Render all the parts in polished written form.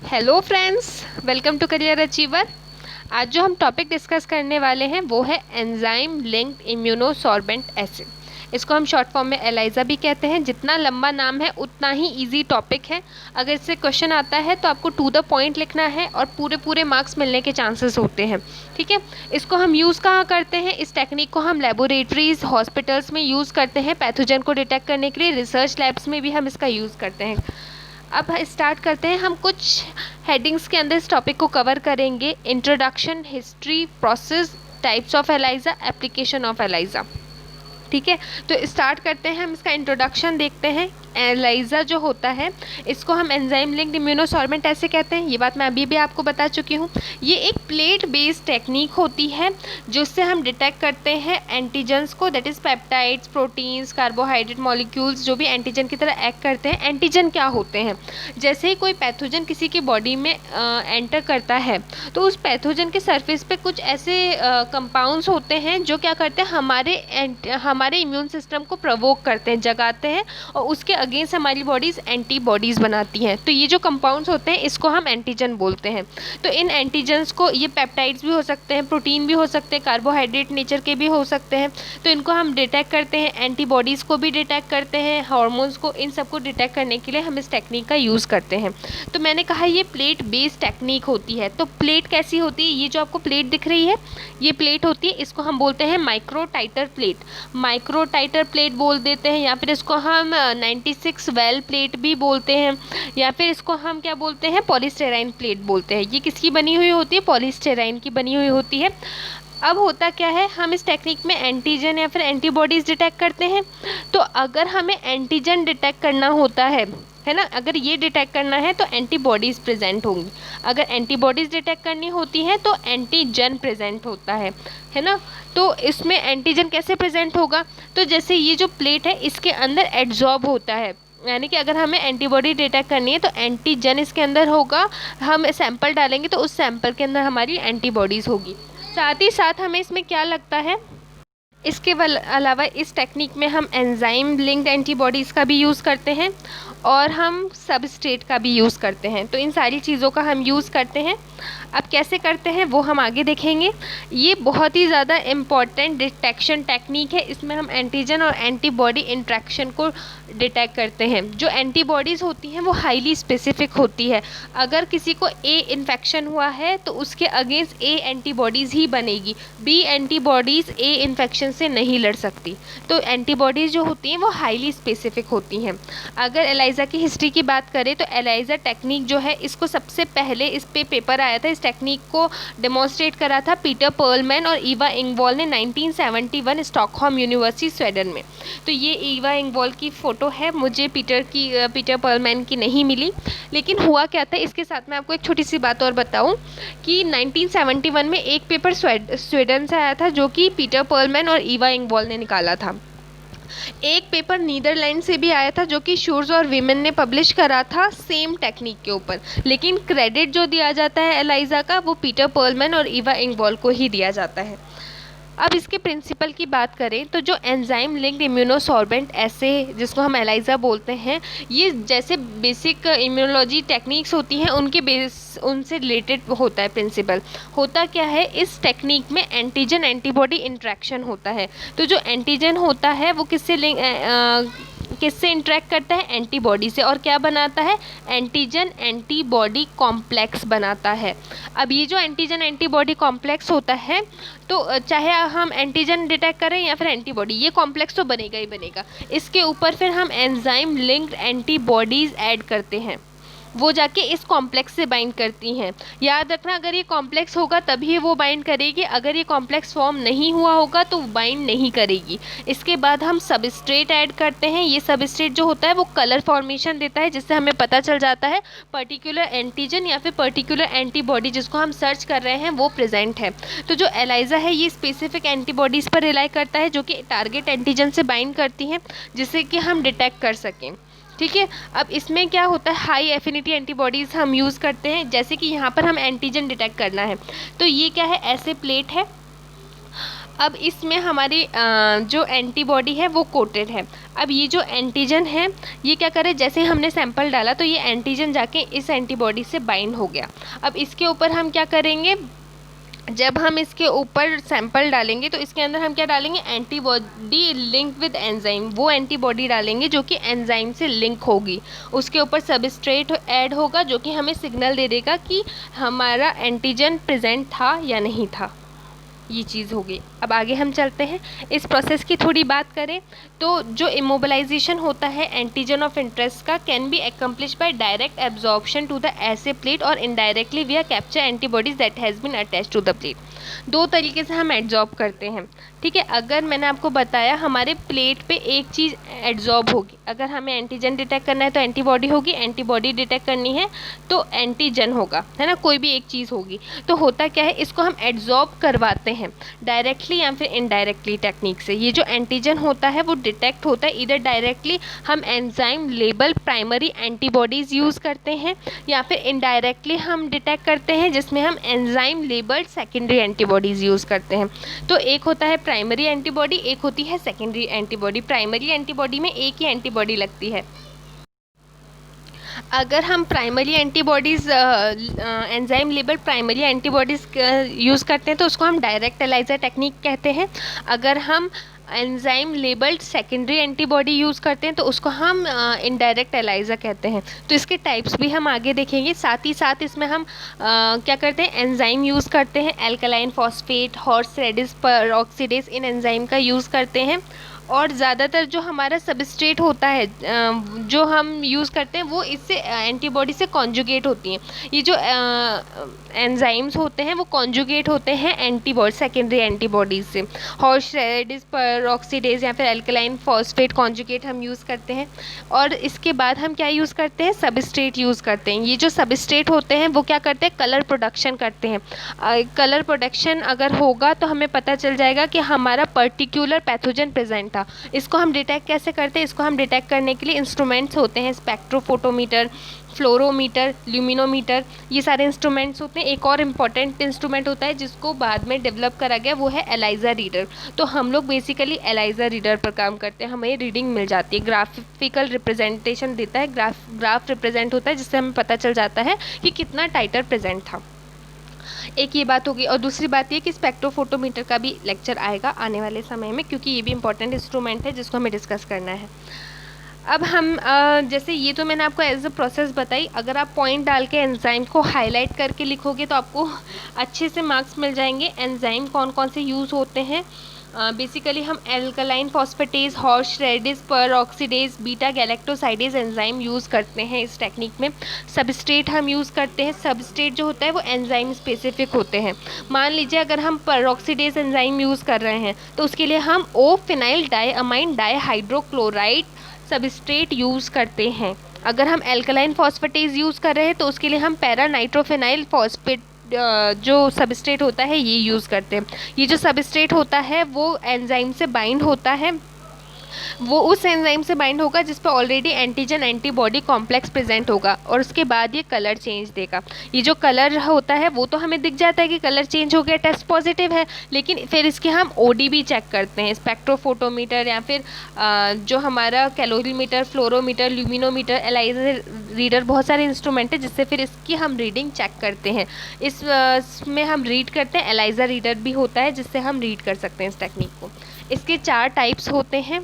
Hello friends, welcome to career achiever. आज जो हम टॉपिक डिस्कस करने वाले हैं वो है एंजाइम लिंक्ड इम्यूनोसॉर्बेंट एसिड। इसको हम शॉर्ट फॉर्म में एलाइजा भी कहते हैं। जितना लंबा नाम है उतना ही इजी टॉपिक है। अगर इससे क्वेश्चन आता है तो आपको टू द पॉइंट लिखना है और पूरे पूरे मार्क्स मिलने के चांसेस होते हैं। ठीक है, इसको हम यूज़ कहाँ करते हैं? इस टेक्निक को हम लेबोरेटरीज, हॉस्पिटल्स में यूज़ करते हैं पैथोजन को डिटेक्ट करने के लिए। रिसर्च लैब्स में भी हम इसका यूज़ करते हैं। अब स्टार्ट करते हैं। हम कुछ हेडिंग्स के अंदर इस टॉपिक को कवर करेंगे। Introduction, history, process, types of ELISA, application of ELISA. ठीक है, तो स्टार्ट करते हैं। हम इसका इंट्रोडक्शन देखते हैं। एलाइजा जो होता है इसको हम एंजाइम लिंक्ड इम्यूनोसॉर्बेंट ऐसे कहते हैं। ये बात मैं अभी भी आपको बता चुकी हूँ। ये एक प्लेट बेस्ड टेक्निक होती है जिससे हम डिटेक्ट करते हैं एंटीजन्स को, that is peptides, proteins, carbohydrate molecules जो भी एंटीजन की तरह एक्ट करते हैं। एंटीजन क्या होते हैं? जैसे ही कोई पैथोजन किसी की बॉडी में एंटर करता है तो उस पैथोजन के सरफेस पे कुछ ऐसे कंपाउंड्स होते हैं जो क्या करते हैं, हमारे इम्यून सिस्टम को प्रोवोक करते हैं, जगाते हैं और उसके अगेंस्ट हमारी बॉडीज़ एंटीबॉडीज़ बनाती हैं। तो ये जो कंपाउंड्स होते हैं इसको हम एंटीजन बोलते हैं। तो इन एंटीजन्स को, ये पेप्टाइड्स भी हो सकते हैं, प्रोटीन भी हो सकते हैं, कार्बोहाइड्रेट नेचर के भी हो सकते हैं, तो इनको हम डिटेक्ट करते हैं। एंटीबॉडीज़ को भी डिटेक्ट करते हैं, हार्मोन्स को, इन सबको डिटेक्ट करने के लिए हम इस टेक्निक का यूज़ करते हैं। तो मैंने कहा ये प्लेट बेस्ड टेक्निक होती है। तो प्लेट कैसी होती है? ये जो आपको प्लेट दिख रही है ये प्लेट होती है, इसको हम बोलते हैं माइक्रो टाइटर प्लेट। माइक्रो टाइटर प्लेट बोल देते हैं, या फिर इसको हम 96 वेल प्लेट भी बोलते हैं, या फिर इसको हम क्या बोलते हैं, पॉलीस्टेराइन प्लेट बोलते हैं। ये किसकी बनी हुई होती है? पॉलीस्टेराइन की बनी हुई होती है। अब होता क्या है, हम इस टेक्निक में एंटीजन या फिर एंटीबॉडीज़ डिटेक्ट करते हैं। तो अगर हमें एंटीजन डिटेक्ट करना होता है ना, अगर ये डिटेक्ट करना है तो एंटीबॉडीज़ प्रेजेंट होंगी। अगर एंटीबॉडीज़ डिटेक्ट करनी होती है तो एंटीजन प्रेजेंट होता है ना। तो इसमें एंटीजन कैसे प्रेजेंट होगा? तो जैसे ये जो प्लेट है इसके अंदर एड्जॉर्ब होता है, यानी कि अगर हमें एंटीबॉडी डिटेक्ट करनी है तो एंटीजन इसके अंदर होगा। हम सैंपल डालेंगे तो उस सैंपल के अंदर हमारी एंटीबॉडीज़ होगी। साथ ही साथ हमें इसमें क्या लगता है, इसके अलावा इस टेक्निक में हम एंजाइम लिंक्ड एंटीबॉडीज़ का भी यूज़ करते हैं और हम सबस्ट्रेट का भी यूज़ करते हैं। तो इन सारी चीज़ों का हम यूज़ करते हैं। अब कैसे करते हैं वो हम आगे देखेंगे। ये बहुत ही ज़्यादा इम्पॉर्टेंट डिटेक्शन टेक्निक है। इसमें हम एंटीजन और एंटीबॉडी इंट्रैक्शन को डिटेक्ट करते हैं। जो एंटीबॉडीज़ होती हैं वो हाईली स्पेसिफिक होती है। अगर किसी को ए इन्फेक्शन हुआ है तो उसके अगेंस्ट ए एंटीबॉडीज़ ही बनेगी, बी एंटीबॉडीज़ ए इन्फेक्शन से नहीं लड़ सकती। तो एंटीबॉडीज़ जो होती हैं वो हाईली स्पेसिफिक होती हैं। अगर एलाइजा की हिस्ट्री की बात करें तो एलाइजा टेक्निक जो है इसको सबसे पहले इस पे पेपर आया था, इस टेक्निक को डेमोन्स्ट्रेट करा था पीटर पर्लमैन और ईवा इंगवॉल ने 1971 स्टॉकहोम यूनिवर्सिटी स्वीडन में। तो ये ईवा इंगवॉल की फ़ोटो है, मुझे पीटर पर्लमैन की नहीं मिली। लेकिन हुआ क्या था, इसके साथ मैं आपको एक छोटी सी बात और बताऊं कि 1971 में एक पेपर स्वीडन से आया था जो कि पीटर पर्लमैन और ईवा इंगवॉल ने निकाला था। एक पेपर नीदरलैंड से भी आया था जो कि शूर्स और वीमेन ने पब्लिश करा था सेम टेक्निक के ऊपर। लेकिन क्रेडिट जो दिया जाता है एलाइजा का वो पीटर पर्लमैन और ईवा इंगवॉल को ही दिया जाता है। अब इसके प्रिंसिपल की बात करें तो जो एंजाइम लिंक्ड इम्यूनोसॉर्बेंट ऐसे जिसको हम एलाइजा बोलते हैं, ये जैसे बेसिक इम्यूनोलॉजी टेक्निक्स होती हैं उनसे रिलेटेड होता है प्रिंसिपल। होता क्या है, इस टेक्निक में एंटीजन एंटीबॉडी इंट्रैक्शन होता है। तो जो एंटीजन होता है वो किससे इंटरेक्ट करता है? एंटीबॉडी से। और क्या बनाता है? एंटीजन एंटीबॉडी कॉम्प्लेक्स बनाता है। अब ये जो एंटीजन एंटीबॉडी कॉम्प्लेक्स होता है, तो चाहे हम एंटीजन डिटेक्ट करें या फिर एंटीबॉडी, ये कॉम्प्लेक्स तो बनेगा ही बनेगा। इसके ऊपर फिर हम एंजाइम लिंक्ड एंटीबॉडीज़ ऐड करते हैं, वो जाके इस कॉम्प्लेक्स से बाइंड करती हैं। याद रखना, अगर ये कॉम्प्लेक्स होगा तभी वो बाइंड करेगी, अगर ये कॉम्प्लेक्स फॉर्म नहीं हुआ होगा तो बाइंड नहीं करेगी। इसके बाद हम सबस्ट्रेट ऐड करते हैं। ये सबस्ट्रेट जो होता है वो कलर फॉर्मेशन देता है, जिससे हमें पता चल जाता है पर्टिकुलर एंटीजन या फिर पर्टिकुलर एंटीबॉडी जिसको हम सर्च कर रहे हैं वो प्रेजेंट है। तो जो एलाइजा है ये स्पेसिफिक एंटीबॉडीज़ पर रिलाई करता है जो कि टारगेट एंटीजन से बाइंड करती हैं, जिससे कि हम डिटेक्ट कर सकें। ठीक है, अब इसमें क्या होता है, हाई एफिनिटी एंटीबॉडीज़ हम यूज़ करते हैं। जैसे कि यहाँ पर हम एंटीजन डिटेक्ट करना है तो ये क्या है, ऐसे प्लेट है। अब इसमें हमारी जो एंटीबॉडी है वो कोटेड है। अब ये जो एंटीजन है ये क्या करे, जैसे हमने सैंपल डाला तो ये एंटीजन जाके इस एंटीबॉडी से बाइंड हो गया। अब इसके ऊपर हम क्या करेंगे, जब हम इसके ऊपर सैंपल डालेंगे तो इसके अंदर हम क्या डालेंगे, एंटीबॉडी लिंक विद एंजाइम, वो एंटीबॉडी डालेंगे जो कि एंजाइम से लिंक होगी। उसके ऊपर सबस्ट्रेट ऐड होगा जो कि हमें सिग्नल दे देगा कि हमारा एंटीजन प्रेजेंट था या नहीं था। ये चीज़ होगी। अब आगे हम चलते हैं, इस प्रोसेस की थोड़ी बात करें तो जो इमोबिलाइजेशन होता है एंटीजन ऑफ इंटरेस्ट का can be accomplish by direct absorption to the assay plate और indirectly we are capture antibodies that has been attached to the plate. दो तरीके से हम एब्जॉर्ब करते हैं, ठीक है। अगर मैंने आपको बताया हमारे प्लेट पे एक चीज़ एब्जॉर्ब होगी, अगर हमें एंटीजन डिटेक्ट करना है तो एंटीबॉडी होगी, एंटीबॉडी डिटेक्ट करनी है तो एंटीजन होगा, है ना, कोई भी एक चीज़ होगी। तो होता क्या है, इसको हम एब्जॉर्ब करवाते हैं डायरेक्टली या फिर इनडायरेक्टली टेक्निक से। ये जो एंटीजन होता है वो डिटेक्ट होता है इधर डायरेक्टली हम enzyme label primary antibodies use करते हैं, या फिर इनडायरेक्टली हम डिटेक्ट करते हैं जिसमें हम enzyme labelled secondary antibodies use करते हैं। तो एक होता है प्राइमरी एंटीबॉडी, एक होती है सेकेंडरी एंटीबॉडी। प्राइमरी एंटीबॉडी में एक ही एंटीबॉडी लगती है। अगर हम primary antibodies enzyme label primary antibodies use करते हैं तो उसको हम डायरेक्ट एलाइज़ा टेक्निक कहते हैं। अगर हम enzyme labelled secondary antibody use करते हैं तो उसको हम इनडायरेक्ट एलाइज़ा कहते हैं। तो इसके टाइप्स भी हम आगे देखेंगे। साथ ही साथ इसमें हम क्या करते हैं, एंजाइम यूज़ करते हैं, एल्कलाइन फॉस्फेट, हॉर्स रेडिस पेरोक्सिडेज, इन एंजाइम का यूज़ करते हैं। और ज़्यादातर जो हमारा सबस्ट्रेट होता है जो हम यूज़ करते हैं वो इससे एंटीबॉडी से कॉन्जुगेट होती हैं। ये जो एंजाइम्स होते हैं वो कॉन्जुगेट होते हैं एंटीबॉडी सेकेंडरी एंटीबॉडीज़ से। हॉर्स रेडिस पेरोक्सिडेज या फिर एल्कलाइन फॉस्फेट कॉन्जुगेट हम यूज़ करते हैं। और इसके बाद हम क्या यूज़ करते हैं, सबस्ट्रेट यूज़ करते हैं। ये जो सबस्ट्रेट होते हैं वो क्या करते हैं, कलर प्रोडक्शन करते हैं। कलर प्रोडक्शन अगर होगा तो हमें पता चल जाएगा कि हमारा पर्टिकुलर पैथोजन प्रेजेंट था। इसको हम डिटेक्ट कैसे करते हैं, इसको हम डिटेक्ट करने के लिए इंस्ट्रूमेंट्स होते हैं, स्पेक्ट्रोफोटोमीटर, फ्लोरोमीटर, ल्यूमिनोमीटर, ये सारे इंस्ट्रूमेंट्स होते हैं। एक और इम्पॉर्टेंट इंस्ट्रूमेंट होता है जिसको बाद में डेवलप करा गया, वो है एलाइज़ा रीडर। तो हम लोग बेसिकली एलाइज़ा रीडर पर काम करते हैं, हमें रीडिंग मिल जाती है, ग्राफिकल रिप्रेजेंटेशन देता है, ग्राफ रिप्रेजेंट होता है जिससे हमें पता चल जाता है कि कितना टाइटर प्रेजेंट था। एक ये बात होगी। और दूसरी बात ये कि स्पेक्ट्रोफोटोमीटर का भी लेक्चर आएगा आने वाले समय में, क्योंकि ये भी इंपॉर्टेंट इंस्ट्रूमेंट है जिसको हमें डिस्कस करना है। अब हम जैसे ये तो मैंने आपको एज अ प्रोसेस बताई, अगर आप पॉइंट डाल के एंजाइम को हाईलाइट करके लिखोगे तो आपको अच्छे से मार्क्स मिल जाएंगे। एंजाइम कौन कौन से यूज़ होते हैं, बेसिकली हम alkaline phosphatase, horseradish peroxidase, beta galactosidase enzyme use करते हैं इस टेक्निक में। सबस्ट्रेट हम यूज़ करते हैं, सबस्ट्रेट जो होता है वो एंजाइम स्पेसिफिक होते हैं। मान लीजिए अगर हम पेरोक्सिडेज एंजाइम यूज़ कर रहे हैं तो उसके लिए हम O phenyl diamine dihydrochloride substrate use करते हैं। अगर हम एल्कलाइन फॉस्फेटेज यूज़ कर रहे हैं तो उसके लिए हम पैरा नाइट्रोफिनाइल फॉस्फेट जो सबस्ट्रेट होता है ये यूज़ करते हैं। ये जो सबस्ट्रेट होता है वो एंजाइम से बाइंड होता है, वो उस एंजाइम से बाइंड होगा जिस पर already antigen antibody complex present होगा, और उसके बाद ये कलर चेंज देगा। ये जो कलर होता है वो तो हमें दिख जाता है कि कलर चेंज हो गया, टेस्ट पॉजिटिव है, लेकिन फिर इसके हम ओडी भी चेक करते हैं, स्पेक्ट्रोफोटोमीटर या फिर जो हमारा कैलोरीमीटर, फ्लोरोमीटर, ल्यूमिनोमीटर, एलाइज़ा रीडर, बहुत सारे इंस्ट्रूमेंट है जिससे फिर इसकी हम रीडिंग चेक करते हैं। इसमें हम रीड करते हैं, एलाइज़ा रीडर भी होता है जिससे हम रीड कर सकते हैं इस टेक्निक को। इसके 4 टाइप्स होते हैं,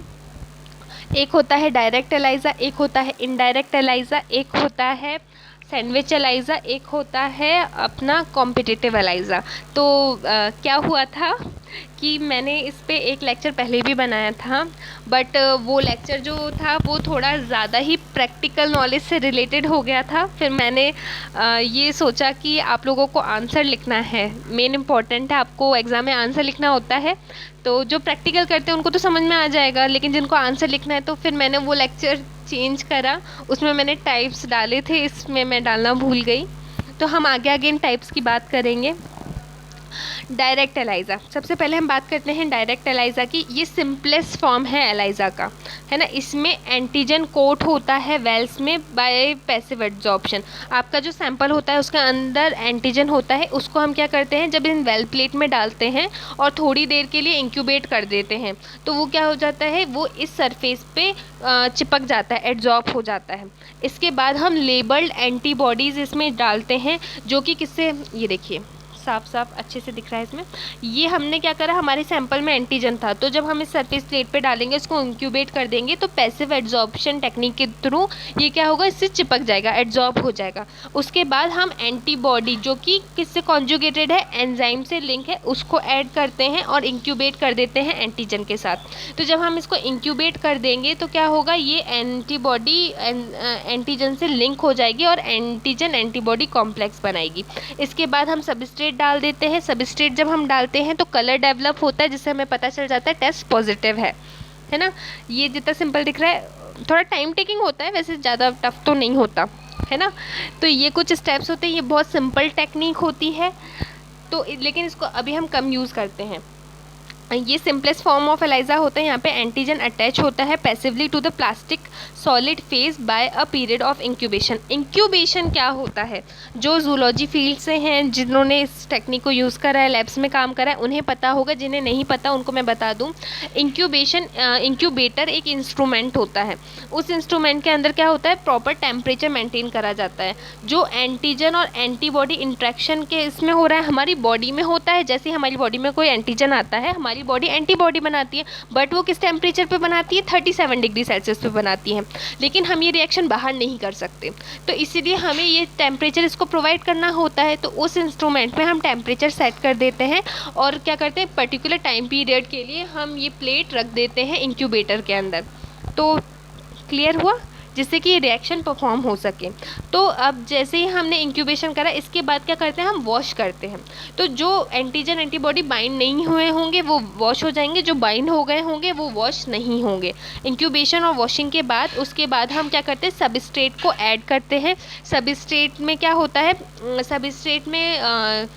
एक होता है डायरेक्ट एलाइज़ा, एक होता है इनडायरेक्ट एलाइज़ा, एक होता है सैंडविच एलाइज़ा, एक होता है अपना कॉम्पिटिटिव एलाइज़ा। तो क्या हुआ था कि मैंने इस पे एक लेक्चर पहले भी बनाया था, बट वो लेक्चर जो था वो थोड़ा ज़्यादा ही प्रैक्टिकल नॉलेज से रिलेटेड हो गया था। फिर मैंने ये सोचा कि आप लोगों को आंसर लिखना है, मेन इम्पॉर्टेंट है, आपको एग्ज़ाम में आंसर लिखना होता है। तो जो प्रैक्टिकल करते हैं उनको तो समझ में आ जाएगा, लेकिन जिनको आंसर लिखना है तो फिर मैंने वो लेक्चर चेंज करा, उसमें मैंने टाइप्स डाले थे, इसमें मैं डालना भूल गई। तो हम आगे आगे इन टाइप्स की बात करेंगे। डायरेक्ट एलाइज़ा, सबसे पहले हम बात करते हैं डायरेक्ट एलाइज़ा की। ये सिंपलेस्ट फॉर्म है एलाइज़ा का, है ना। इसमें एंटीजन कोट होता है वेल्स में बाय पैसिव एड्सॉर्प्शन। आपका जो सैंपल होता है उसके अंदर एंटीजन होता है, उसको हम क्या करते हैं, जब इन वेल प्लेट में डालते हैं और थोड़ी देर के लिए इंक्यूबेट कर देते हैं, तो वो क्या हो जाता है, वो इस सरफेस पे चिपक जाता है, एड्जॉर्ब हो जाता है। इसके बाद हम लेबल्ड एंटीबॉडीज़ इसमें डालते हैं, जो कि किससे, ये देखिए साफ साफ अच्छे से दिख रहा है इसमें। ये हमने क्या करा, हमारे सैंपल में एंटीजन था, तो जब हम इस सरफेस प्लेट पे डालेंगे, इसको इंक्यूबेट कर देंगे, तो पैसिव एड्सॉर्प्शन टेक्निक के थ्रू ये क्या होगा, इससे चिपक जाएगा, एड्सॉर्ब हो जाएगा। उसके बाद हम एंटीबॉडी, जो कि किससे कॉन्जुगेटेड है, एंजाइम से लिंक है, उसको ऐड करते हैं और इंक्यूबेट कर देते हैं एंटीजन के साथ। तो जब हम इसको इंक्यूबेट कर देंगे तो क्या होगा, ये एंटीबॉडी एंटीजन से लिंक हो जाएगी और एंटीजन एंटीबॉडी कॉम्प्लेक्स बनाएगी। इसके बाद हम सबस्ट्रेट डाल देते हैं। सबस्ट्रेट जब हम डालते हैं तो कलर डेवलप होता है, जिससे हमें पता चल जाता है टेस्ट पॉजिटिव है ना। ये जितना सिंपल दिख रहा है, थोड़ा टाइम टेकिंग होता है, वैसे ज़्यादा टफ तो नहीं होता, है ना। तो ये कुछ स्टेप्स होते हैं, ये बहुत सिंपल टेक्निक होती है, तो लेकिन इसको अभी हम कम यूज़ करते हैं। ये सिंपलेस्ट फॉर्म ऑफ एलाइज़ा होता है। यहाँ पे एंटीजन अटैच होता है passively to the plastic solid phase by a period of incubation. Incubation क्या होता है, जो जूलॉजी फील्ड से हैं, जिन्होंने इस टेक्निक को यूज़ करा है, लैब्स में काम करा है, उन्हें पता होगा, जिन्हें नहीं पता उनको मैं बता दूँ। इंक्यूबेटर एक इंस्ट्रूमेंट होता है, उस इंस्ट्रूमेंट के अंदर क्या होता है, प्रॉपर टेम्परेचर मेंटेन करा जाता है। जो एंटीजन और एंटीबॉडी इंट्रैक्शन के इसमें हो रहा है, हमारी बॉडी में होता है। जैसे हमारी बॉडी में कोई एंटीजन आता है, हमारी बॉडी एंटीबॉडी बनाती है, बट वो किस टेम्परेचर पे बनाती है, 37 डिग्री सेल्सियस पे बनाती है। लेकिन हम ये रिएक्शन बाहर नहीं कर सकते, तो इसीलिए हमें ये टेम्परेचर इसको प्रोवाइड करना होता है। तो उस इंस्ट्रूमेंट में हम टेम्परेचर सेट कर देते हैं और क्या करते हैं, पर्टिकुलर टाइम पीरियड के लिए हम ये प्लेट रख देते हैं इंक्यूबेटर के अंदर। तो क्लियर हुआ, जिससे कि ये रिएक्शन परफॉर्म हो सके। तो अब जैसे ही हमने इंक्यूबेशन करा, इसके बाद क्या करते हैं, हम वॉश करते हैं। तो जो एंटीजन एंटीबॉडी बाइंड नहीं हुए होंगे वो वॉश हो जाएंगे, जो बाइंड हो गए होंगे वो वॉश नहीं होंगे। इंक्यूबेशन और वॉशिंग के बाद उसके बाद हम क्या करते हैं, सबस्ट्रेट को ऐड करते हैं। सबस्ट्रेट में क्या होता है, सबस्ट्रेट में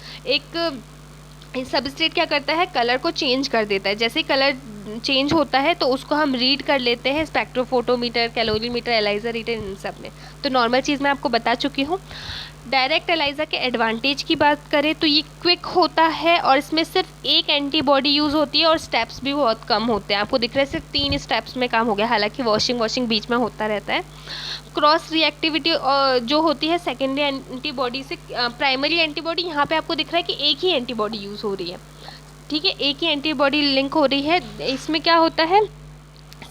सबस्ट्रेट क्या करता है, कलर को चेंज कर देता है। जैसे कलर चेंज होता है तो उसको हम रीड कर लेते हैं स्पेक्ट्रोफोटोमीटर, कैलोरीमीटर, एलाइज़ा रीडर, इन सब में। तो नॉर्मल चीज़ मैं आपको बता चुकी हूँ। डायरेक्ट एलाइज़ा के एडवांटेज की बात करें तो ये क्विक होता है और इसमें सिर्फ एक एंटीबॉडी यूज़ होती है और स्टेप्स भी बहुत कम होते हैं। आपको दिख रहा है सिर्फ 3 स्टेप्स में काम हो गया, हालांकि वॉशिंग बीच में होता रहता है। क्रॉस रिएक्टिविटी जो होती है सेकेंडरी एंटीबॉडी से प्राइमरी एंटीबॉडी, यहाँ पे आपको दिख रहा है कि एक ही एंटीबॉडी यूज़ हो रही है, ठीक है, एक ही एंटीबॉडी लिंक हो रही है। इसमें क्या होता है,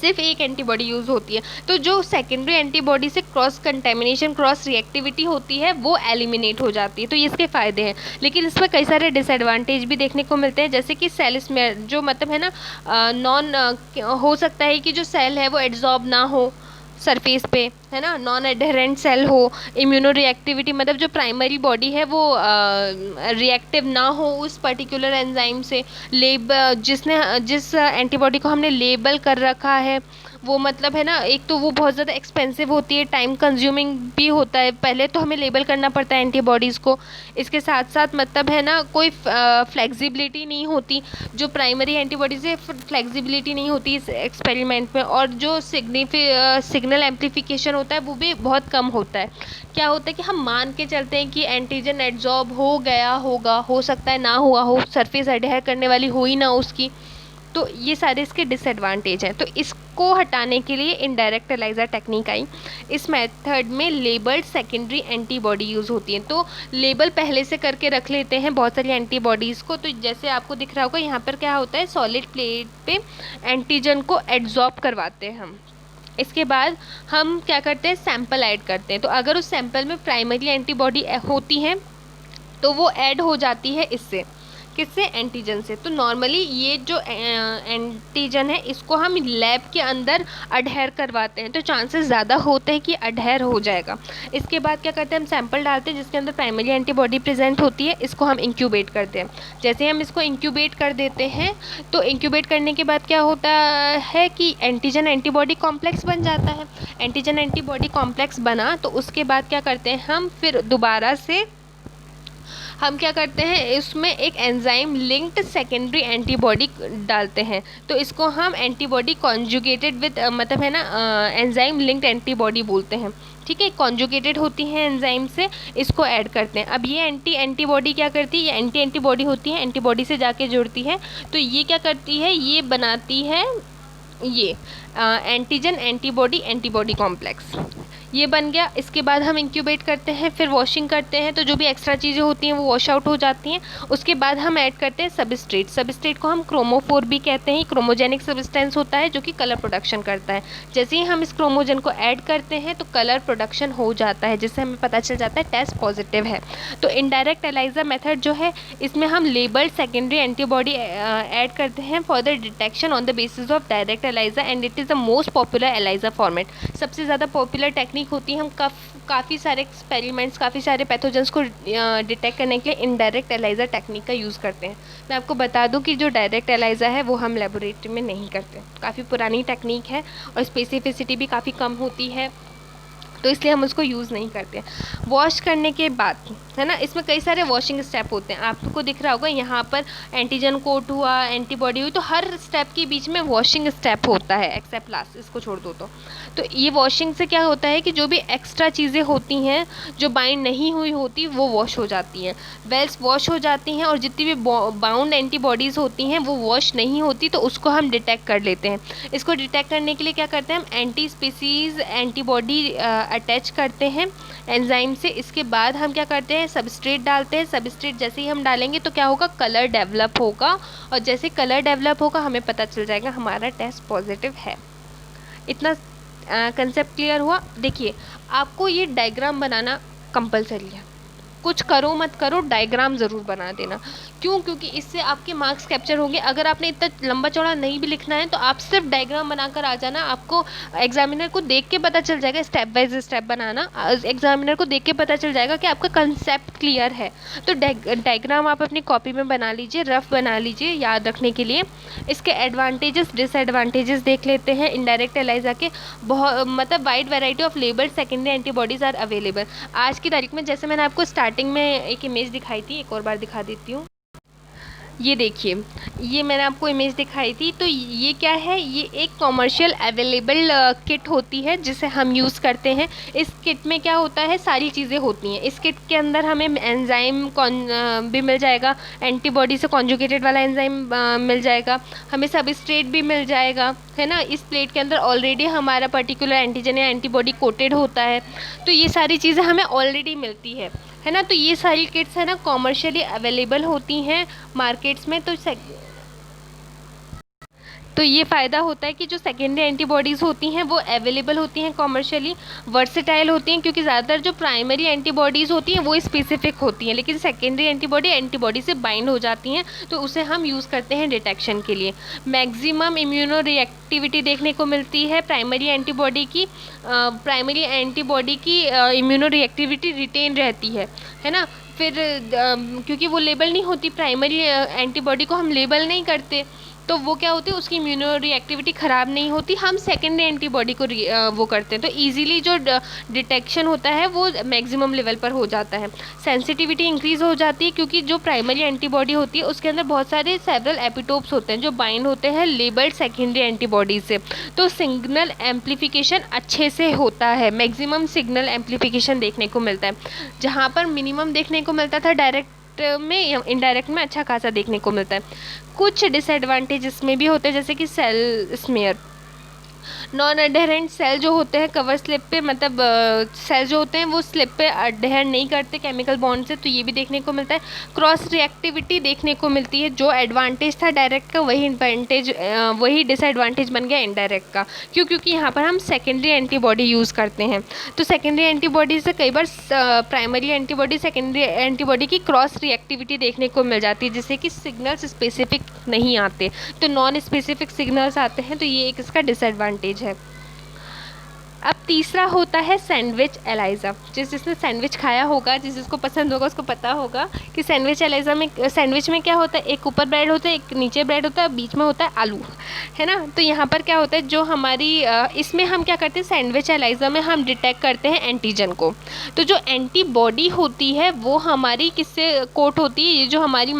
सिर्फ एक एंटीबॉडी यूज़ होती है। तो जो सेकेंडरी एंटीबॉडी से क्रॉस कंटेमिनेशन, क्रॉस रिएक्टिविटी होती है, वो एलिमिनेट हो जाती है। तो ये इसके फ़ायदे हैं, लेकिन इसमें कई सारे डिसएडवांटेज भी देखने को मिलते हैं। जैसे कि सेल स्मेयर, जो मतलब है ना, हो सकता है कि जो सेल है वो एड्जॉर्ब ना हो सरफेस पे, है ना, नॉन एडहेरेंट सेल हो। इम्यूनो रिएक्टिविटी, मतलब जो प्राइमरी बॉडी है वो रिएक्टिव ना हो उस पर्टिकुलर एंजाइम से। जिस एंटीबॉडी को हमने लेबल कर रखा है वो, मतलब है ना, एक तो वो बहुत ज़्यादा एक्सपेंसिव होती है, टाइम कंज्यूमिंग भी होता है, पहले तो हमें लेबल करना पड़ता है एंटीबॉडीज़ को। इसके साथ साथ मतलब है ना, कोई फ्लेक्सिबिलिटी नहीं होती, जो प्राइमरी एंटीबॉडी से फ्लेक्सिबिलिटी नहीं होती इस एक्सपेरिमेंट में। और जो सिग्नल एम्प्लीफिकेशन होता है वो भी बहुत कम होता है। क्या होता है कि हम मान के चलते हैं कि एंटीजन एड्जॉर्ब हो गया होगा, हो सकता है ना हुआ हो, सरफेस अडहेर करने वाली हो ही ना उसकी। तो ये सारे इसके डिसएडवांटेज हैं। तो इसको हटाने के लिए इनडायरेक्ट एलाइज़ा टेक्निक आई। इस मेथड में लेबल्ड सेकेंडरी एंटीबॉडी यूज़ होती है। तो लेबल पहले से करके रख लेते हैं बहुत सारी एंटीबॉडीज़ को। तो जैसे आपको दिख रहा होगा यहाँ पर क्या होता है, सॉलिड प्लेट पे एंटीजन को एड्जॉर्ब करवाते हैं हम। इसके बाद हम क्या करते हैं, सैंपल ऐड करते हैं। तो अगर उस सैंपल में प्राइमरी एंटीबॉडी होती हैं तो वो ऐड हो जाती है इससे, किससे, एंटीजन से। तो नॉर्मली ये जो एंटीजन है इसको हम लैब के अंदर अडहेर करवाते हैं, तो चांसेस ज़्यादा होते हैं कि अडहेर हो जाएगा। इसके बाद क्या करते हैं, हम सैंपल डालते हैं जिसके अंदर प्राइमरी एंटीबॉडी प्रेजेंट होती है, इसको हम इंक्यूबेट करते हैं। जैसे हम इसको इंक्यूबेट कर देते हैं तो इंक्यूबेट करने के बाद क्या होता है कि एंटीजन एंटीबॉडी कॉम्प्लेक्स बन जाता है। एंटीजन एंटीबॉडी कॉम्प्लेक्स बना तो उसके बाद क्या करते हैं, हम फिर दोबारा से हम क्या करते हैं, इसमें एक एंजाइम लिंक्ड सेकेंडरी एंटीबॉडी डालते हैं। तो इसको हम एंटीबॉडी कॉन्जुगेटेड विद मतलब है ना एंजाइम लिंक्ड एंटीबॉडी बोलते हैं। ठीक है, कॉन्जुगेटेड होती है एंजाइम से, इसको ऐड करते हैं। अब ये एंटीबॉडी क्या करती है, ये एंटीबॉडी होती है, एंटीबॉडी से जाके जुड़ती है। तो ये क्या करती है, ये बनाती है ये एंटीजन एंटीबॉडी एंटीबॉडी कॉम्प्लेक्स, ये बन गया। इसके बाद हम इंक्यूबेट करते हैं, फिर वॉशिंग करते हैं, तो जो भी एक्स्ट्रा चीज़ें होती हैं वो वॉश आउट हो जाती हैं। उसके बाद हम ऐड करते हैं सबस्ट्रेट। सबस्ट्रेट को हम क्रोमोफोर भी कहते हैं। क्रोमोजेनिक सब्सटेंस होता है जो कि कलर प्रोडक्शन करता है। जैसे ही हम इस क्रोमोजन को ऐड करते हैं तो कलर प्रोडक्शन हो जाता है, जिससे हमें पता चल जाता है टेस्ट पॉजिटिव है। तो इनडायरेक्ट एलाइजा मेथड जो है, इसमें हम लेबल्ड सेकेंडरी एंटीबॉडी ऐड करते हैं for the detection on the basis of direct ELISA, and it is the most popular ELISA format. सबसे ज़्यादा पॉपुलर टेक्निक होती है। हम काफ़ी सारे एक्सपेरिमेंट्स, काफ़ी सारे पैथोजेंस को डिटेक्ट करने के लिए इनडायरेक्ट एलाइजा टेक्निक का यूज़ करते हैं। मैं आपको बता दूं कि जो डायरेक्ट एलाइजा है वो हम लेबोरेटरी में नहीं करते, काफ़ी पुरानी टेक्निक है और स्पेसिफिसिटी भी काफ़ी कम होती है, तो इसलिए हम उसको यूज़ नहीं करते। वॉश करने के बाद है ना, इसमें कई सारे वॉशिंग स्टेप होते हैं। आपको दिख रहा होगा यहाँ पर एंटीजन कोट हुआ, एंटीबॉडी हुई, तो हर स्टेप के बीच में वॉशिंग स्टेप होता है, एक्सेप्ट लास्ट, इसको छोड़ दो। तो ये वॉशिंग से क्या होता है कि जो भी एक्स्ट्रा चीज़ें होती हैं जो बाइंड नहीं हुई होती वो वॉश हो जाती हैं, वेल्स वॉश हो जाती हैं, और जितनी भी बाउंड एंटीबॉडीज़ होती हैं वो वॉश नहीं होती, तो उसको हम डिटेक्ट कर लेते हैं। इसको डिटेक्ट करने के लिए क्या करते हैं, हम एंटी स्पीसीज़ एंटीबॉडी अटैच करते हैं एंजाइम से। इसके बाद हम क्या करते हैं, सबस्ट्रेट डालते हैं। सबस्ट्रेट जैसे ही हम डालेंगे तो क्या होगा, कलर डेवलप होगा, और जैसे कलर डेवलप होगा हमें पता चल जाएगा हमारा टेस्ट पॉजिटिव है। इतना कंसेप्ट क्लियर हुआ। देखिए, आपको ये डायग्राम बनाना कंपलसरी है, कुछ करो मत करो डायग्राम ज़रूर बना देना। क्यों? क्योंकि इससे आपके मार्क्स कैप्चर होंगे। अगर आपने इतना लंबा चौड़ा नहीं भी लिखना है तो आप सिर्फ डायग्राम बनाकर आ जाना, आपको एग्जामिनर को देख के पता चल जाएगा, step by step banana, examiner को देख के पता चल जाएगा कि आपका कंसेप्ट क्लियर है। तो डायग्राम आप अपनी कॉपी में बना लीजिए, रफ बना लीजिए याद रखने के लिए। इसके एडवांटेजेस डिसएडवांटेजेस देख लेते हैं। इनडायरेक्ट एलाइजा के बहुत मतलब wide variety of labelled secondary antibodies are available. आज की तारीख में, जैसे मैंने आपको स्टार्टिंग में एक इमेज दिखाई थी, एक और बार दिखा देती हूँ। ये देखिए, ये मैंने आपको इमेज दिखाई थी। तो ये क्या है, ये एक कॉमर्शियल अवेलेबल किट होती है जिसे हम यूज़ करते हैं। इस किट में क्या होता है, सारी चीज़ें होती हैं। इस किट के अंदर हमें एंजाइम भी मिल जाएगा, एंटीबॉडी से कॉन्जुगेटेड वाला एंजाइम मिल जाएगा, हमें सबस्ट्रेट भी मिल जाएगा, है ना। इस प्लेट के अंदर ऑलरेडी हमारा पर्टिकुलर एंटीजन या एंटीबॉडी कोटेड होता है। तो ये सारी चीज़ें हमें ऑलरेडी मिलती है ना। तो ये सारी किट्स है ना कॉमर्शियली अवेलेबल होती हैं मार्केट्स में। तो ये फ़ायदा होता है कि जो सेकेंडरी एंटीबॉडीज़ होती हैं वो अवेलेबल होती हैं कॉमर्शियली, वर्सेटाइल होती हैं, क्योंकि ज़्यादातर जो प्राइमरी एंटीबॉडीज़ होती हैं वो स्पेसिफिक होती हैं, लेकिन सेकेंडरी एंटीबॉडी से बाइंड हो जाती हैं, तो उसे हम यूज़ करते हैं डिटेक्शन के लिए। मैक्सिमम इम्यूनो रिएक्टिविटी देखने को मिलती है प्राइमरी एंटीबॉडी की इम्यूनो रिएक्टिविटी रिटेन रहती है ना। फिर क्योंकि वो लेबल नहीं होती, प्राइमरी एंटीबॉडी को हम लेबल नहीं करते, तो वो क्या होती है, उसकी इम्यूनो रिएक्टिविटी ख़राब नहीं होती, हम सेकेंडरी एंटीबॉडी को वो करते हैं, तो इजीली जो डिटेक्शन होता है वो मैक्सिमम लेवल पर हो जाता है। सेंसिटिविटी इंक्रीज़ हो जाती है, क्योंकि जो प्राइमरी एंटीबॉडी होती है उसके अंदर बहुत सारे सेवरल एपिटोप्स होते हैं जो बाइंड होते हैं लेबल्ड सेकेंडरी एंटीबॉडी से, तो सिग्नल एम्प्लीफिकेशन अच्छे से होता है, मैक्सिमम सिग्नल एम्प्लीफिकेशन देखने को मिलता है। जहाँ पर मिनिमम देखने को मिलता था डायरेक्ट में, इनडायरेक्ट में अच्छा खासा देखने को मिलता है। कुछ डिसएडवांटेज इसमें भी होते हैं, जैसे कि cell smear. Non adherent cell जो होते हैं कवर स्लिप पे, मतलब सेल जो होते हैं वो स्लिप पे अडेयर नहीं करते केमिकल बॉन्ड से, तो ये भी देखने को मिलता है। क्रॉस रिएक्टिविटी देखने को मिलती है, जो एडवांटेज था डायरेक्ट का वही डिसएडवांटेज बन गया इनडायरेक्ट का। क्योंकि यहाँ पर हम सेकेंडरी एंटीबॉडी यूज़ करते हैं, तो सेकेंडरी एंटीबॉडी से कई बार प्राइमरी एंटीबॉडी सेकेंडरी एंटीबॉडी की क्रॉस रिएक्टिविटी देखने को मिल जाती है, जिससे कि सिग्नल्स स्पेसिफिक नहीं आते, तो नॉन स्पेसिफिक सिग्नल्स आते हैं, तो ये एक इसका डिसएडवांटेज है। अब तीसरा होता है सैंडविच एलाइज़ा। जिसने सैंडविच खाया होगा, जिसको पसंद होगा उसको पता होगा कि सैंडविच एलाइज़ा में, सैंडविच में क्या होता है, एक ऊपर ब्रेड होता है, एक नीचे ब्रेड होता है, बीच में होता है आलू, है ना। तो यहाँ पर क्या होता है, जो हमारी इसमें हम क्या करते हैं, सैंडविच एलाइज़ा में हम डिटेक्ट करते हैं एंटीजन को। तो जो एंटीबॉडी होती है वो हमारी किससे कोट होती है, ये जो हमारी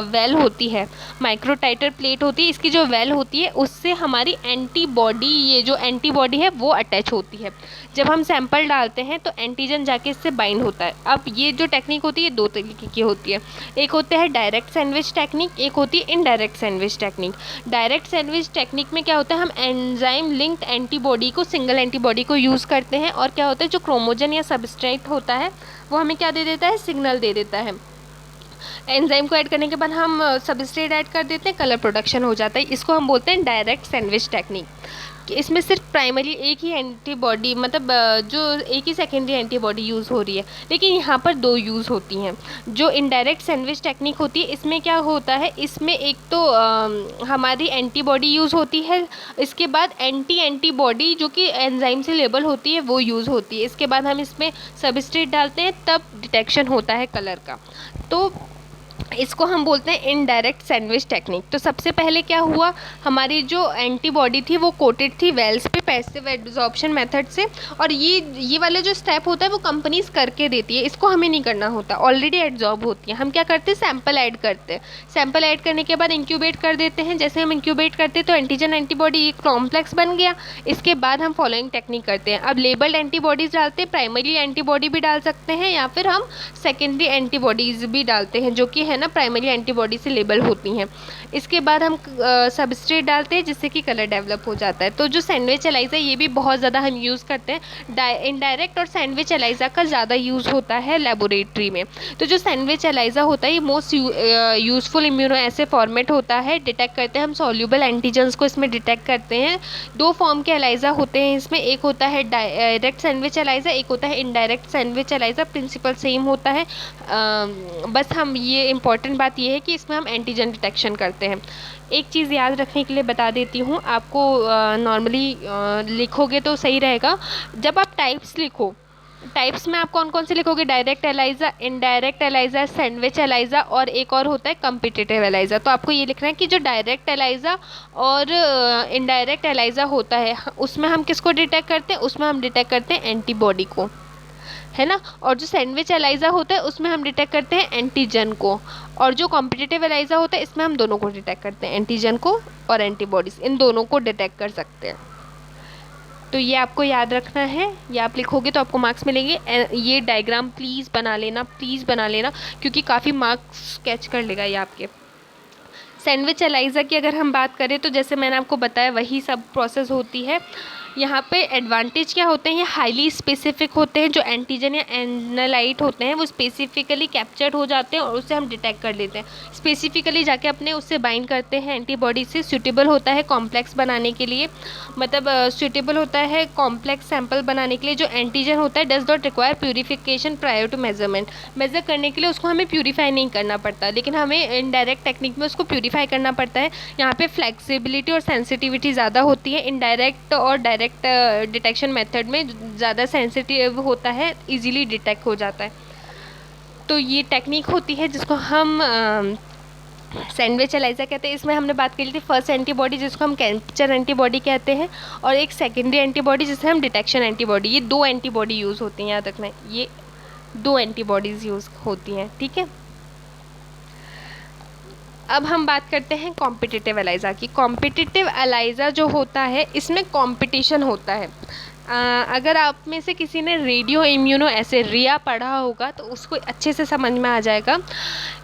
वेल होती है, माइक्रोटाइटर प्लेट होती है, इसकी जो वेल होती है उससे हमारी एंटीबॉडी, ये जो एंटीबॉडी है वो अटैच होती है। जब हम सैंपल डालते हैं तो एंटीजन जाके इससे बाइंड होता है। अब ये जो टेक्निक होती है दो तरीके की होती है, एक होता है डायरेक्ट सैंडविच टेक्निक, एक होती है indirect sandwich technique. Direct sandwich technique में क्या होता है, हम एंजाइम लिंक्ड एंटीबॉडी को, सिंगल एंटीबॉडी को यूज़ करते हैं, और क्या होता है, जो क्रोमोजन या सबस्ट्रेट होता है वो हमें क्या दे देता है, सिग्नल दे देता है। एंजाइम को ऐड करने के बाद हम सबस्ट्रेट ऐड कर देते हैं, कलर प्रोडक्शन हो जाता है। इसको हम बोलते हैं डायरेक्ट सैंडविच टेक्निक। कि इसमें सिर्फ प्राइमरी एक ही एंटीबॉडी, मतलब जो एक ही सेकेंडरी एंटीबॉडी यूज़ हो रही है, लेकिन यहाँ पर दो यूज़ होती हैं। जो इनडायरेक्ट सैंडविच टेक्निक होती है, इसमें क्या होता है, इसमें एक तो हमारी एंटीबॉडी यूज़ होती है, इसके बाद एंटीबॉडी जो कि एंजाइम से लेबल होती है वो यूज़ होती है, इसके बाद हम इसमें सबस्ट्रेट डालते हैं, तब डिटेक्शन होता है कलर का। तो इसको हम बोलते हैं इनडायरेक्ट सैंडविच टेक्निक। तो सबसे पहले क्या हुआ, हमारी जो एंटीबॉडी थी वो कोटेड थी वेल्स पे पैसिव एब्जॉर्प्शन मेथड से, और ये वाला जो स्टेप होता है वो कंपनीज करके देती है, इसको हमें नहीं करना होता, ऑलरेडी एब्जॉर्ब होती है। हम क्या करते हैं, सैंपल ऐड करते हैं, सैंपल ऐड करने के बाद इंक्यूबेट कर देते हैं। जैसे हम इंक्यूबेट करते हैं तो एंटीजन एंटीबॉडी कॉम्प्लेक्स बन गया, इसके बाद हम फॉलोइंग टेक्निक करते हैं। अब लेबल्ड एंटीबॉडीज़ डालते हैं, प्राइमरी एंटीबॉडी भी डाल सकते हैं या फिर हम सेकेंडरी एंटीबॉडीज़ भी डालते हैं, जो कि है ना प्राइमरी एंटीबॉडी से लेबल होती हैं। इसके बाद हम सबस्ट्रेट डालते हैं जिससे कि कलर डेवलप हो जाता है। तो जो सैंडविच एलाइज़ा ये भी बहुत ज़्यादा हम यूज़ करते हैं। इनडायरेक्ट और सैंडविच एलाइज़ा का ज़्यादा यूज़ होता है लेबोरेटरी में। तो जो सैंडविच एलाइज़ा होता है ये मोस्ट यूज़फुल इम्यूनो ऐसे फॉर्मेट होता है, डिटेक्ट करते हैं हम सॉल्यूबल एंटीजन्स को इसमें डिटेक्ट करते हैं। दो फॉर्म के एलाइज़ा होते हैं इसमें, एक होता है डायरेक्ट सैंडविच एलाइज़ा, एक होता है इनडायरेक्ट सैंडविच एलाइज़ा। प्रिंसिपल सेम होता है, बस हम ये इंपॉर्टेंट बात ये है कि इसमें हम एंटीजन डिटेक्शन करते हैं। एक चीज़ याद रखने के लिए बता देती हूँ आपको, नॉर्मली लिखोगे तो सही रहेगा। जब आप टाइप्स लिखो, टाइप्स में आप कौन कौन से लिखोगे, डायरेक्ट एलाइज़ा, इनडायरेक्ट एलाइज़ा, सैंडविच एलाइज़ा, और एक और होता है कम्पिटिटिव एलाइज़ा। तो आपको ये लिखना है कि जो डायरेक्ट एलाइज़ा और इनडायरेक्ट एलाइज़ा होता है उसमें हम किसको डिटेक्ट करते हैं, उसमें हम डिटेक्ट करते हैं एंटीबॉडी को, है ना। और जो सैंडविच एलाइज़ा होता है उसमें हम डिटेक्ट करते हैं एंटीजन को, और जो कॉम्पिटिटिव एलाइज़ा होता है इसमें हम दोनों को डिटेक्ट करते हैं, एंटीजन को और एंटीबॉडीज़, इन दोनों को डिटेक्ट कर सकते हैं। तो ये आपको याद रखना है, ये आप लिखोगे तो आपको मार्क्स मिलेंगे। ये डायग्राम प्लीज़ बना लेना, प्लीज़ बना लेना, क्योंकि काफ़ी मार्क्स कैच कर लेगा ये आपके। सैंडविच एलाइज़ा की अगर हम बात करें तो जैसे मैंने आपको बताया वही सब प्रोसेस होती है। यहाँ पे एडवांटेज क्या होते हैं, ये हाईली स्पेसिफिक होते हैं। जो एंटीजन या एनालाइट होते हैं वो स्पेसिफिकली कैप्चर्ड हो जाते हैं और उससे हम डिटेक्ट कर लेते हैं, स्पेसिफिकली जाके अपने उससे बाइंड करते हैं एंटीबॉडी से। सूटेबल होता है कॉम्प्लेक्स बनाने के लिए, मतलब सूटेबल होता है कॉम्प्लेक्स सैंपल बनाने के लिए। जो एंटीजन होता है does not require purification prior to measurement, measure करने के लिए उसको हमें प्यूरीफाई नहीं करना पड़ता, लेकिन हमें इनडायरेक्ट टेक्निक में उसको प्यूरीफाई करना पड़ता है। यहाँ पे फ्लेक्सिबिलिटी और सेंसिटिविटी ज़्यादा होती है। इनडायरेक्ट और डायरेक्ट डिटेक्शन मेथड में ज़्यादा सेंसिटिव होता है, इजीली डिटेक्ट हो जाता है। तो ये टेक्निक होती है जिसको हम सैंडविच एलाइज़ा कहते हैं। इसमें हमने बात कर ली थी फर्स्ट एंटीबॉडी जिसको हम कैप्चर एंटीबॉडी कहते हैं, और एक सेकेंडरी एंटीबॉडी जिसे हम डिटेक्शन एंटीबॉडी। ये दो एंटीबॉडी यूज़ होती हैं, याद रखना है, ये दो एंटीबॉडीज़ यूज़ होती हैं, ठीक है। अब हम बात करते हैं कॉम्पिटिटिव एलाइज़ा की। कॉम्पिटिटिव एलाइज़ा जो होता है इसमें कंपटीशन होता है। अगर आप में से किसी ने रेडियो इम्यूनो ऐसे रिया पढ़ा होगा तो उसको अच्छे से समझ में आ जाएगा।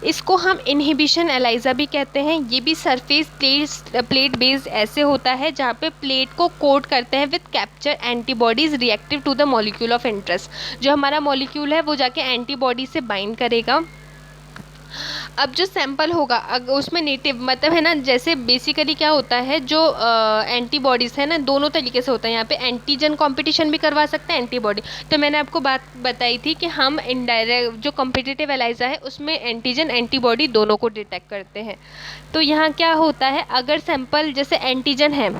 इसको हम इनहिबिशन एलाइज़ा भी कहते हैं। ये भी सरफेस प्लेट बेस्ड ऐसे होता है जहाँ पे प्लेट को कोट करते हैं with capture antibodies reactive to the molecule of interest. जो हमारा मॉलिक्यूल है वो जाके एंटीबॉडी से बाइंड करेगा। अब जो सैंपल होगा अगर उसमें नेटिव मतलब है ना, जैसे बेसिकली क्या होता है, जो एंटीबॉडीज़ है ना, दोनों तरीके से होता है यहाँ पे, एंटीजन कंपटीशन भी करवा सकते हैं, एंटीबॉडी। तो मैंने आपको बात बताई थी कि हम इनडायरेक्ट जो कॉम्पिटिटिव एलाइजा है उसमें एंटीजन एंटीबॉडी दोनों को डिटेक्ट करते हैं। तो यहाँ क्या होता है, अगर सैंपल जैसे एंटीजन है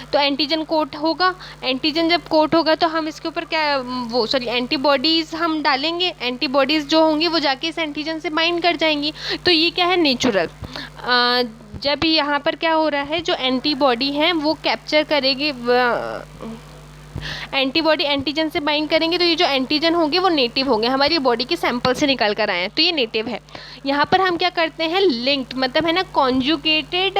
तो एंटीजन कोट होगा, एंटीजन जब कोट होगा तो हम इसके ऊपर क्या वो सॉरी एंटीबॉडीज़ हम डालेंगे, एंटीबॉडीज़ जो होंगी वो जाके इस एंटीजन से बाइंड कर जाएंगी। तो ये क्या है, नेचुरल। जब यहाँ पर क्या हो रहा है, जो एंटीबॉडी हैं वो कैप्चर करेगी, एंटीबॉडी एंटीजन से बाइंड करेंगे, तो ये जो एंटीजन होंगे वो नेटिव होंगे, हमारी बॉडी के सैंपल से निकल कर आए हैं, तो ये नेटिव है। यहाँ पर हम क्या करते हैं, लिंक्ड मतलब है ना कॉन्जुगेटेड,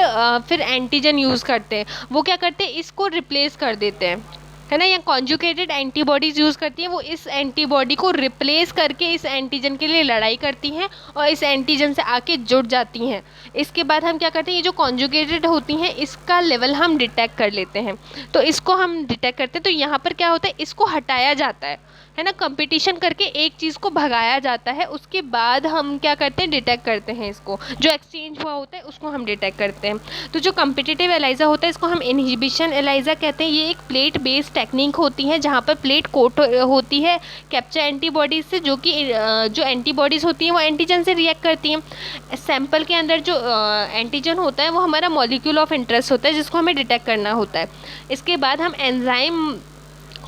फिर एंटीजन यूज़ करते हैं। वो क्या करते हैं, इसको रिप्लेस कर देते हैं, है ना, या कॉन्जुगेटेड एंटीबॉडीज़ यूज़ करती हैं, वो इस एंटीबॉडी को रिप्लेस करके इस एंटीजन के लिए लड़ाई करती हैं और इस एंटीजन से आके जुड़ जाती हैं। इसके बाद हम क्या करते हैं, ये जो कॉन्जुगेटेड होती हैं इसका लेवल हम डिटेक्ट कर लेते हैं, तो इसको हम डिटेक्ट करते हैं। तो यहाँ पर क्या होता है, इसको हटाया जाता है ना, कंपटीशन करके एक चीज़ को भगाया जाता है, उसके बाद हम क्या करते हैं, डिटेक्ट करते हैं, इसको जो एक्सचेंज हुआ होता है उसको हम डिटेक्ट करते हैं। तो जो कम्पिटिटिव एलाइजा होता है इसको हम इनहिबिशन एलाइजा कहते हैं। ये एक प्लेट बेस्ड टेक्निक होती है जहाँ पर प्लेट कोट होती है कैप्चर एंटीबॉडीज से, जो कि जो एंटीबॉडीज़ होती हैं वो एंटीजन से रिएक्ट करती हैं। सैंपल के अंदर जो एंटीजन होता है वो हमारा मॉलिक्यूल ऑफ इंटरेस्ट होता है जिसको हमें डिटेक्ट करना होता है। इसके बाद हम एंजाइम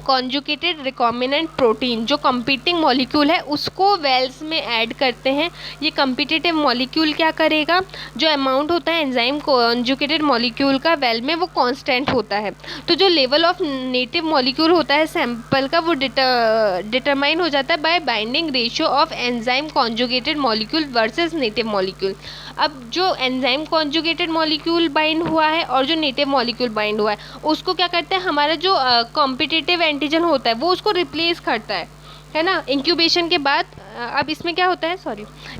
कॉन्जुगेटेड रिकॉम्बिनेंट प्रोटीन जो कंपीटिंग मॉलिक्यूल है उसको वेल्स में ऐड करते हैं। ये कंपीटिटिव मॉलिक्यूल क्या करेगा, जो अमाउंट होता है एंजाइम कॉन्जुगेटेड मॉलिक्यूल का वेल में वो कांस्टेंट होता है। तो जो लेवल ऑफ नेटिव मॉलिक्यूल होता है सैंपल का वो डिटरमाइन हो जाता है bye binding ratio of enzyme conjugated molecule versus native molecule. अब जो एंजाइम कॉन्जुगेटेड मॉलिक्यूल बाइंड हुआ है और जो नेटिव मॉलिक्यूल बाइंड हुआ है उसको क्या करते हैं, हमारा जो कॉम्पिटिटिव एंटीजन होता है वो उसको रिप्लेस करता है ना, इंक्यूबेशन के बाद। अब इसमें क्या होता है,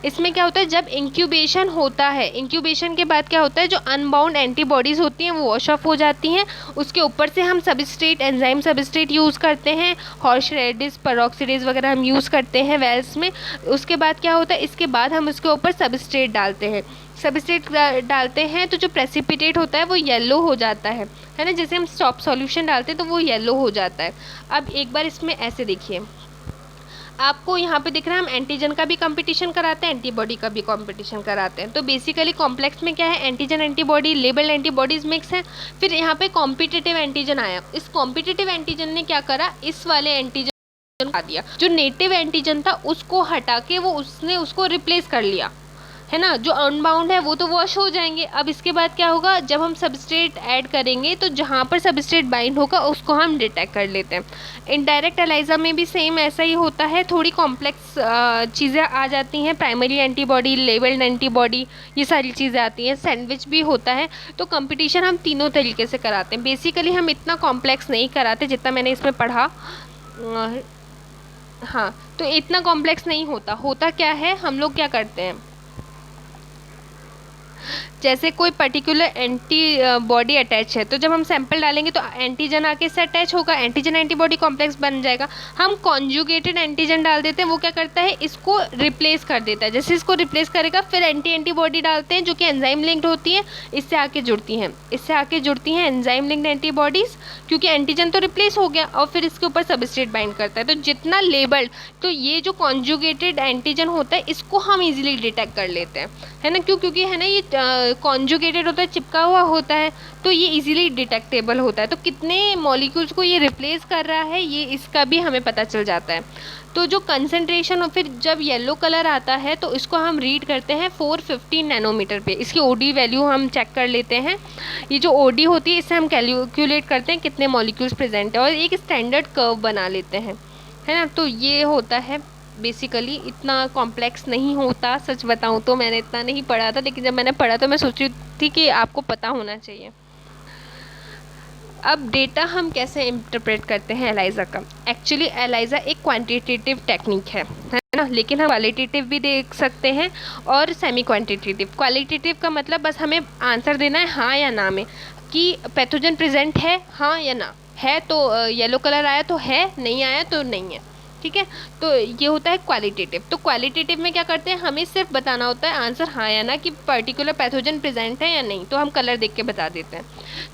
इसमें क्या होता है, जब इंक्यूबेशन होता है, इंक्यूबेशन के बाद क्या होता है, जो अनबाउंड एंटीबॉडीज़ होती हैं वो वॉश ऑफ हो जाती हैं। उसके ऊपर से हम सबस्ट्रेट एंजाइम सबस्ट्रेट यूज़ करते हैं, हॉर्सरेडिस पेरोक्सिडेज वगैरह हम यूज़ करते हैं वेल्स में। उसके बाद क्या होता है, इसके बाद हम उसके ऊपर सबस्ट्रेट डालते हैं। सबस्ट्रेट डालते हैं तो जो प्रेसिपिटेट होता है वो येलो हो जाता है ना, जैसे हम स्टॉप सॉल्यूशन डालते हैं तो वो येलो हो जाता है। अब एक बार इसमें ऐसे देखिए, आपको यहाँ पे दिख रहा है हम एंटीजन का भी कंपटीशन कराते हैं, एंटीबॉडी का भी कंपटीशन कराते हैं। तो बेसिकली कॉम्प्लेक्स में क्या है, antigen antibody labelled antibodies mix है। फिर यहाँ पे कॉम्पिटिटिव एंटीजन आया, इस कॉम्पिटिटिव एंटीजन ने क्या करा, इस वाले एंटीजन हटा दिया, जो नेटिव एंटीजन था उसको हटा के वो उसने उसको रिप्लेस कर लिया, है ना। जो अनबाउंड है वो तो वॉश हो जाएंगे। अब इसके बाद क्या होगा, जब हम सबस्ट्रेट ऐड करेंगे तो जहाँ पर सबस्ट्रेट बाइंड होगा उसको हम डिटेक्ट कर लेते हैं। इनडायरेक्ट एलाइजा में भी सेम ऐसा ही होता है, थोड़ी कॉम्प्लेक्स चीज़ें आ जाती हैं, प्राइमरी एंटीबॉडी लेबल्ड एंटीबॉडी ये सारी चीज़ें आती हैं, सैंडविच भी होता है। तो कंपटीशन हम तीनों तरीके से कराते हैं। बेसिकली हम इतना कॉम्प्लेक्स नहीं कराते जितना मैंने इसमें पढ़ा, हाँ, तो इतना कॉम्प्लेक्स नहीं होता। होता क्या है, हम लोग क्या करते हैं, जैसे कोई पर्टिकुलर एंटीबॉडी अटैच है तो जब हम सैंपल डालेंगे तो एंटीजन आके इससे अटैच होगा, एंटीजन एंटीबॉडी कॉम्प्लेक्स बन जाएगा। हम कॉन्जुगेटेड एंटीजन डाल देते हैं, वो क्या करता है, इसको रिप्लेस कर देता है। जैसे इसको रिप्लेस करेगा फिर एंटीबॉडी डालते हैं जो कि एंजाइम लिंक्ड होती है, इससे आके जुड़ती हैं एंजाइम लिंक्ड एंटीबॉडीज़, क्योंकि एंटीजन तो रिप्लेस हो गया और फिर इसके ऊपर सबस्ट्रेट बाइंड करता है। तो जितना लेबल्ड, तो ये जो कॉन्जुगेटेड एंटीजन होता है इसको हम इजीली डिटेक्ट कर लेते हैं, है ना, क्योंकि है ना ये कॉन्जुगेटेड होता है, चिपका हुआ होता है, तो ये इजीली डिटेक्टेबल होता है। तो कितने मॉलिक्यूल्स को ये रिप्लेस कर रहा है ये इसका भी हमें पता चल जाता है। तो जो कंसंट्रेशन और फिर जब येलो कलर आता है तो इसको हम रीड करते हैं 450 नैनोमीटर पे। इसकी ओडी वैल्यू हम चेक कर लेते हैं। ये जो ओडी होती है इससे हम कैलकुलेट करते हैं कितने मॉलिक्यूल्स प्रेजेंट है और एक स्टैंडर्ड कर्व बना लेते हैं, है ना। तो ये होता है, बेसिकली इतना कॉम्प्लेक्स नहीं होता। सच बताऊं तो मैंने इतना नहीं पढ़ा था, लेकिन जब मैंने पढ़ा तो मैं सोच रही थी कि आपको पता होना चाहिए। अब डेटा हम कैसे इंटरप्रेट करते हैं एलाइजा का। एक्चुअली एलाइजा एक क्वांटिटेटिव टेक्निक है ना, लेकिन हम क्वालिटेटिव भी देख सकते हैं और सेमी क्वांटिटेटिव। क्वालिटेटिव का मतलब बस हमें आंसर देना है हाँ या ना में, कि पैथोजन प्रेजेंट है हाँ या ना, है तो येलो कलर आया तो है, नहीं आया तो नहीं है, ठीक है। तो ये होता है क्वालिटेटिव। तो क्वालिटेटिव में क्या करते हैं, हमें सिर्फ बताना होता है आंसर हाँ या ना कि पर्टिकुलर पैथोजन प्रेजेंट है या नहीं, तो हम कलर देख के बता देते हैं।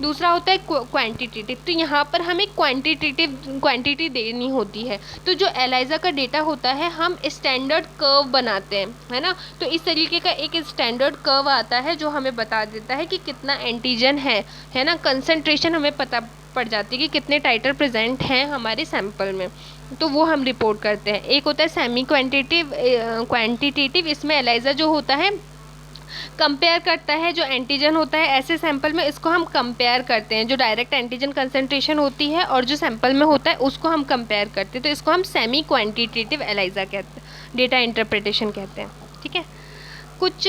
दूसरा होता है क्वांटिटेटिव। तो यहाँ पर हमें क्वांटिटी देनी होती है। तो जो एलाइजा का डेटा होता है, हम स्टैंडर्ड कर्व बनाते हैं, है ना। तो इस तरीके का एक स्टैंडर्ड कर्व आता है जो हमें बता देता है कि कितना एंटीजन है ना। कंसंट्रेशन हमें पता पड़ जाती है कि कितने टाइटर प्रेजेंट हैं हमारे सैंपल में, तो वो हम रिपोर्ट करते हैं। एक होता है सेमी क्वांटिटेटिव। इसमें एलाइजा जो होता है कंपेयर करता है, जो एंटीजन होता है ऐसे सैंपल में, इसको हम कंपेयर करते हैं। जो डायरेक्ट एंटीजन कंसंट्रेशन होती है और जो सैंपल में होता है उसको हम कंपेयर करते हैं, तो इसको हम सेमी क्वांटिटेटिव एलाइजा कहते हैं, डेटा इंटरप्रिटेशन कहते हैं। ठीक है। कुछ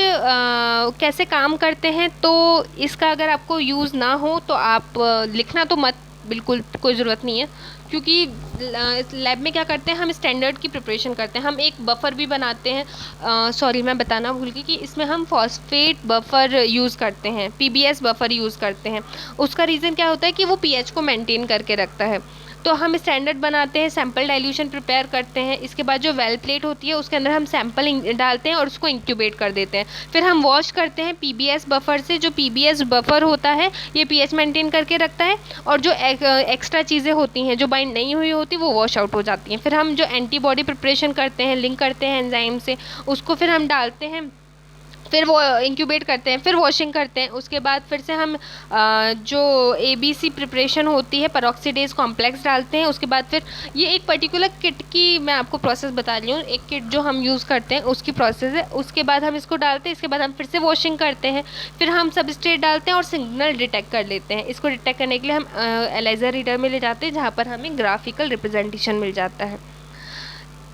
कैसे काम करते हैं, तो इसका अगर आपको यूज़ ना हो तो आप लिखना तो मत, बिल्कुल कोई ज़रूरत नहीं है, क्योंकि लैब में क्या करते हैं, हम स्टैंडर्ड की प्रिपरेशन करते हैं। हम एक बफ़र भी बनाते हैं, सॉरी मैं बताना भूल गई कि इसमें हम फॉस्फेट बफ़र यूज़ करते हैं, PBS बफ़र यूज़ करते हैं। उसका रीज़न क्या होता है कि वो pH को मेंटेन करके रखता है। तो हम स्टैंडर्ड बनाते हैं, सैम्पल डाइल्यूशन प्रिपेयर करते हैं। इसके बाद जो वेल प्लेट होती है उसके अंदर हम सैम्पल डालते हैं और उसको इंक्यूबेट कर देते हैं। फिर हम वॉश करते हैं PBS बफ़र से। जो PBS बफ़र होता है ये pH मेंटेन करके रखता है, और जो एक्स्ट्रा चीज़ें होती हैं जो बाइंड नहीं हुई होती वो वॉश आउट हो जाती हैं। फिर हम जो एंटीबॉडी प्रिपरेशन करते हैं, लिंक करते हैं एंजाइम से, उसको फिर हम डालते हैं, फिर वो इंक्यूबेट करते हैं, फिर वॉशिंग करते हैं। उसके बाद फिर से हम जो ABC प्रिपरेशन होती है, पेरोक्सीडेज कॉम्प्लेक्स डालते हैं। उसके बाद फिर ये एक पर्टिकुलर किट की मैं आपको प्रोसेस बता रही हूँ, एक किट जो हम यूज़ करते हैं उसकी प्रोसेस है। उसके बाद हम इसको डालते हैं, इसके बाद हम फिर से वॉशिंग करते हैं, फिर हम सबस्ट्रेट डालते हैं और सिग्नल डिटेक्ट कर लेते हैं। इसको डिटेक्ट करने के लिए हम एलाइजा रीडर में ले जाते हैं, जहाँ पर हमें ग्राफिकल रिप्रेजेंटेशन मिल जाता है।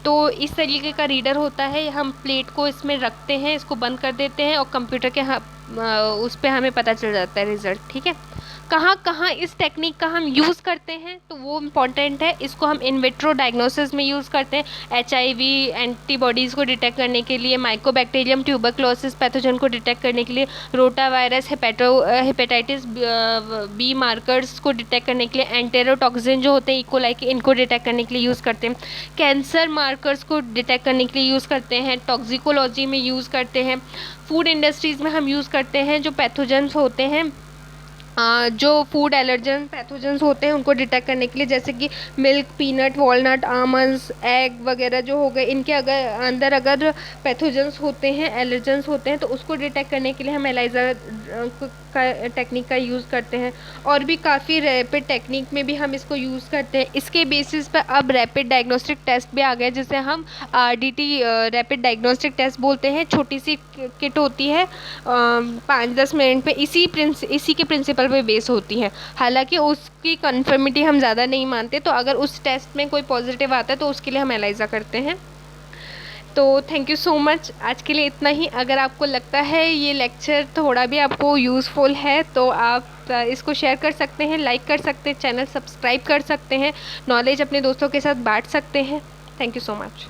तो इस तरीके का रीडर होता है। हम प्लेट को इसमें रखते हैं, इसको बंद कर देते हैं और कंप्यूटर के उस पर हमें पता चल जाता है रिज़ल्ट। ठीक है। कहाँ कहाँ इस टेक्निक का हम यूज़ करते हैं, तो वो इम्पॉर्टेंट है। इसको हम इन विट्रो डायग्नोसिस में यूज़ करते हैं, HIV एंटीबॉडीज़ को डिटेक्ट करने के लिए, माइकोबैक्टीरियम ट्यूबरक्लोसिस पैथोजन को डिटेक्ट करने के लिए, rota virus hepatitis B markers को डिटेक्ट करने के लिए, एंटेरोटॉक्सिन जो होते हैं इकोलाई के, इनको डिटेक्ट करने के लिए यूज़ करते हैं, कैंसर मार्कर्स को डिटेक्ट करने के लिए यूज़ करते हैं, टॉक्सिकोलॉजी में यूज़ करते हैं, फूड इंडस्ट्रीज़ में हम यूज़ करते हैं। जो पैथोजेंस होते हैं, जो फूड एलर्जन पैथोजेंस होते हैं उनको डिटेक्ट करने के लिए, जैसे कि milk, peanut, walnut, almonds, egg वगैरह जो हो गए, इनके अंदर अगर पैथोजेंस होते हैं, एलर्जेंस होते हैं, तो उसको डिटेक्ट करने के लिए हम एलाइजा का टेक्निक का यूज़ करते हैं। और भी काफ़ी रैपिड टेक्निक में भी हम इसको यूज़ करते हैं। इसके बेसिस पर अब रैपिड डायग्नोस्टिक टेस्ट भी आ गया, जिसे हम RDT रैपिड डायग्नोस्टिक टेस्ट बोलते हैं। छोटी सी किट होती है, 5-10 मिनट पे इसी के प्रिंसिपल पे बेस होती है। हालांकि उसकी कन्फर्मिटी हम ज़्यादा नहीं मानते, तो अगर उस टेस्ट में कोई पॉजिटिव आता है तो उसके लिए हम एलाइजा करते हैं। तो थैंक यू सो मच, आज के लिए इतना ही। अगर आपको लगता है ये लेक्चर थोड़ा भी आपको यूज़फुल है तो आप इसको शेयर कर सकते हैं, लाइक कर सकते हैं, चैनल सब्सक्राइब कर सकते हैं, नॉलेज अपने दोस्तों के साथ बांट सकते हैं। Thank you so much.